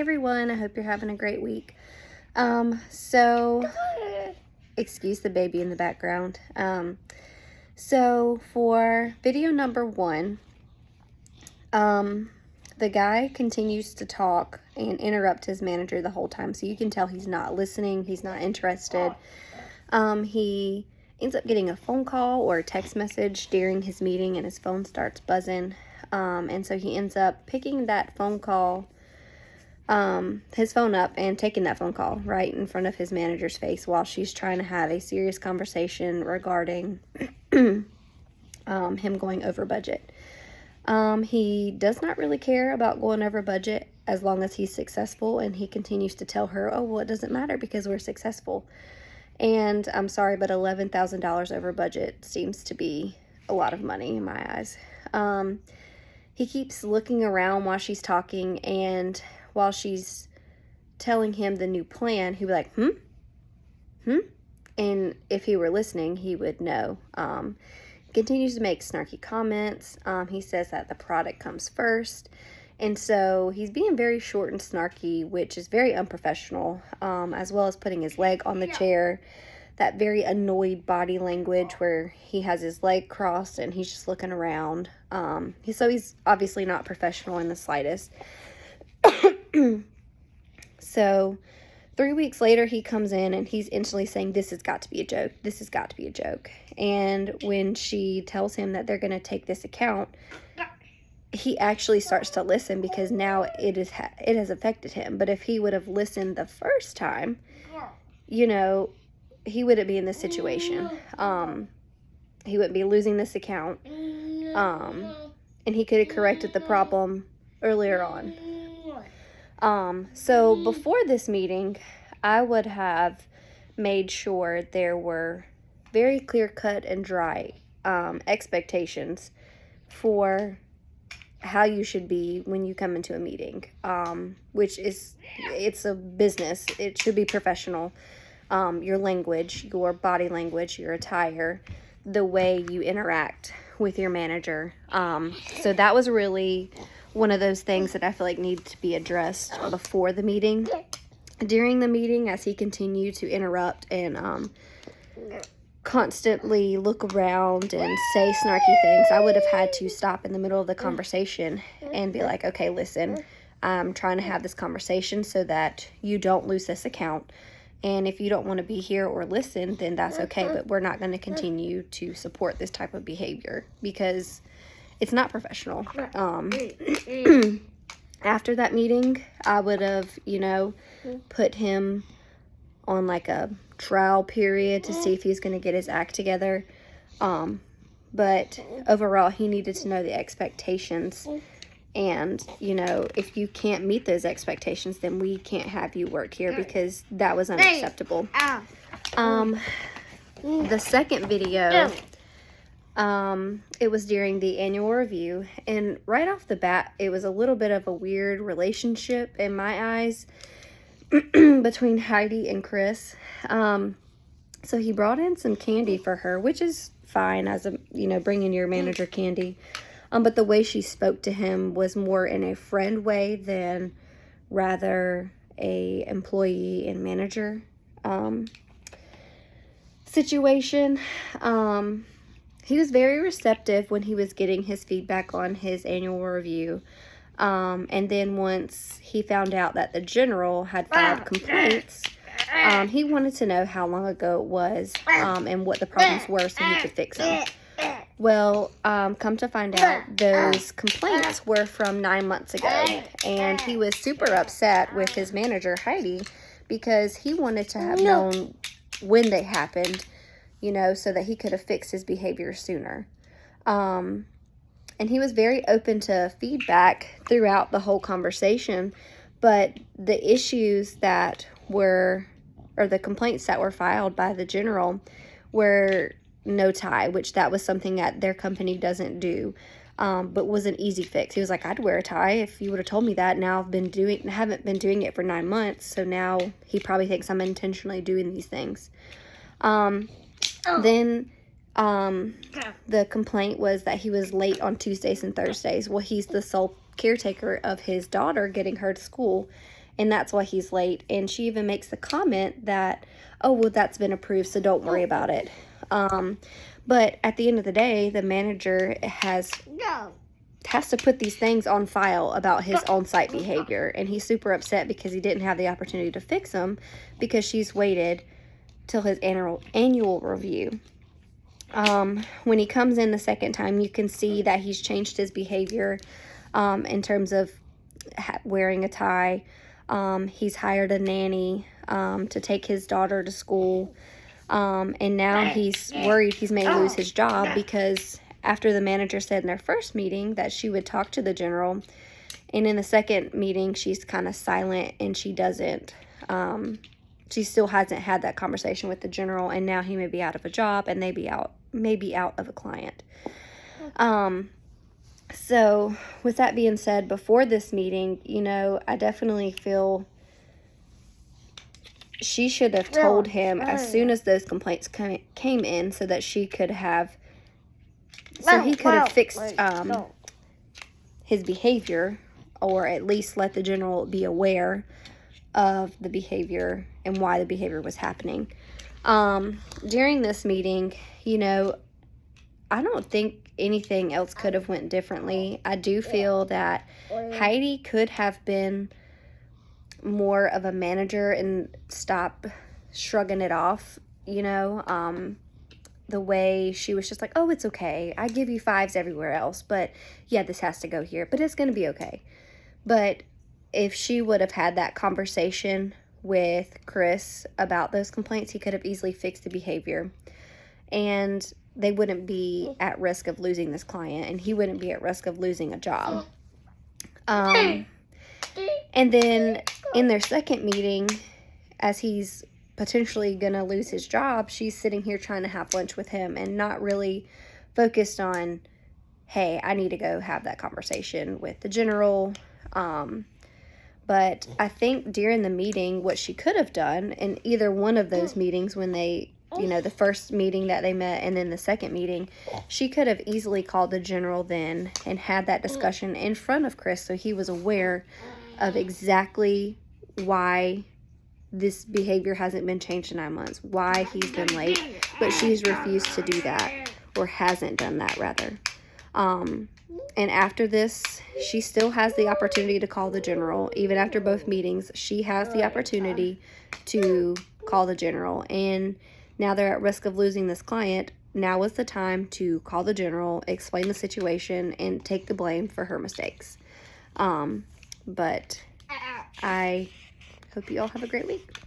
everyone, I hope you're having a great week. So excuse the baby in the background. So for video number 1, the guy continues to talk and interrupt his manager the whole time, so you can tell he's not listening, he's not interested. He ends up getting a phone call or a text message during his meeting, and his phone starts buzzing. And so he ends up picking that phone call, his phone up, and taking that phone call right in front of his manager's face while she's trying to have a serious conversation regarding him going over budget. He does not really care about going over budget as long as he's successful, and he continues to tell her, oh, well, it doesn't matter because we're successful. And I'm sorry, but $11,000 over budget seems to be a lot of money in my eyes. He keeps looking around while she's talking, and while she's telling him the new plan, he'd be like, and if he were listening, he would know. Continues to make snarky comments. He says that the product comes first, and so he's being very short and snarky, which is very unprofessional, as well as putting his leg on the chair. That very annoyed body language where he has his leg crossed and he's just looking around. So he's obviously not professional in the slightest. So 3 weeks later, he comes in and he's instantly saying, this has got to be a joke. This has got to be a joke. And when she tells him that they're going to take this account, he actually starts to listen because now it has affected him. But if he would have listened the first time, he wouldn't be in this situation. He wouldn't be losing this account. And he could have corrected the problem earlier on. So before this meeting, I would have made sure there were very clear-cut and dry expectations for how you should be when you come into a meeting, it's a business. It should be professional. Your language, your body language, your attire, the way you interact with your manager. So that was really one of those things that I feel like needed to be addressed before the meeting. During the meeting, as he continued to interrupt and constantly look around and say snarky things, I would have had to stop in the middle of the conversation and be like, okay, listen, I'm trying to have this conversation so that you don't lose this account. And if you don't want to be here or listen, then that's okay, but we're not going to continue to support this type of behavior because it's not professional. After that meeting, I would have, put him on like a trial period to see if he's going to get his act together. But overall, he needed to know the expectations. And, if you can't meet those expectations, then we can't have you work here because that was unacceptable. The second video, it was during the annual review. And right off the bat, it was a little bit of a weird relationship in my eyes between Heidi and Chris. So he brought in some candy for her, which is fine as bringing your manager candy. But the way she spoke to him was more in a friend way than rather a employee and manager situation. He was very receptive when he was getting his feedback on his annual review. And then once he found out that the general had filed complaints, he wanted to know how long ago it was and what the problems were so he could fix them. Well, come to find out, those complaints were from 9 months ago, and he was super upset with his manager, Heidi, because he wanted to have known when they happened, so that he could have fixed his behavior sooner. And he was very open to feedback throughout the whole conversation, but the issues that were, or the complaints that were filed by the general were no tie, which that was something that their company doesn't do, but was an easy fix. He was like, I'd wear a tie if you would have told me that. Now haven't been doing it for 9 months, so now he probably thinks I'm intentionally doing these things. Then the complaint was that he was late on Tuesdays and Thursdays. Well, he's the sole caretaker of his daughter getting her to school, and that's why he's late. And she even makes the comment that, oh, well, that's been approved, so don't worry about it. But at the end of the day, the manager has to put these things on file about his on-site behavior, and he's super upset because he didn't have the opportunity to fix them because she's waited till his annual review. When he comes in the second time, you can see that he's changed his behavior in terms of wearing a tie. He's hired a nanny to take his daughter to school, and now he's worried he may lose his job because after the manager said in their first meeting that she would talk to the general, and in the second meeting she's kind of silent and she doesn't. She still hasn't had that conversation with the general, and now he may be out of a job and may be out of a client. So with that being said, before this meeting, you know, I definitely feel she should have told him as soon as those complaints came in so that he could have fixed his behavior, or at least let the general be aware of the behavior and why the behavior was happening. During this meeting, you know, I don't think anything else could have went differently. I do feel that Heidi could have been more of a manager and stop shrugging it off, you know, the way she was just like, oh, it's okay. I give you 5s everywhere else, but yeah, this has to go here, but it's going to be okay. But if she would have had that conversation with Chris about those complaints, he could have easily fixed the behavior, and they wouldn't be at risk of losing this client, and he wouldn't be at risk of losing a job. And then in their second meeting, as he's potentially going to lose his job, she's sitting here trying to have lunch with him and not really focused on, hey, I need to go have that conversation with the general. But I think during the meeting, what she could have done in either one of those meetings, when they, you know, the first meeting that they met and then the second meeting, she could have easily called the general then and had that discussion in front of Chris so he was aware of exactly why this behavior hasn't been changed in 9 months, why he's been late, but she's refused to do that, or hasn't done that rather. And after this, she still has the opportunity to call the general. Even after both meetings, she has the opportunity to call the general. And now they're at risk of losing this client. Now is the time to call the general, explain the situation, and take the blame for her mistakes. But I hope you all have a great week.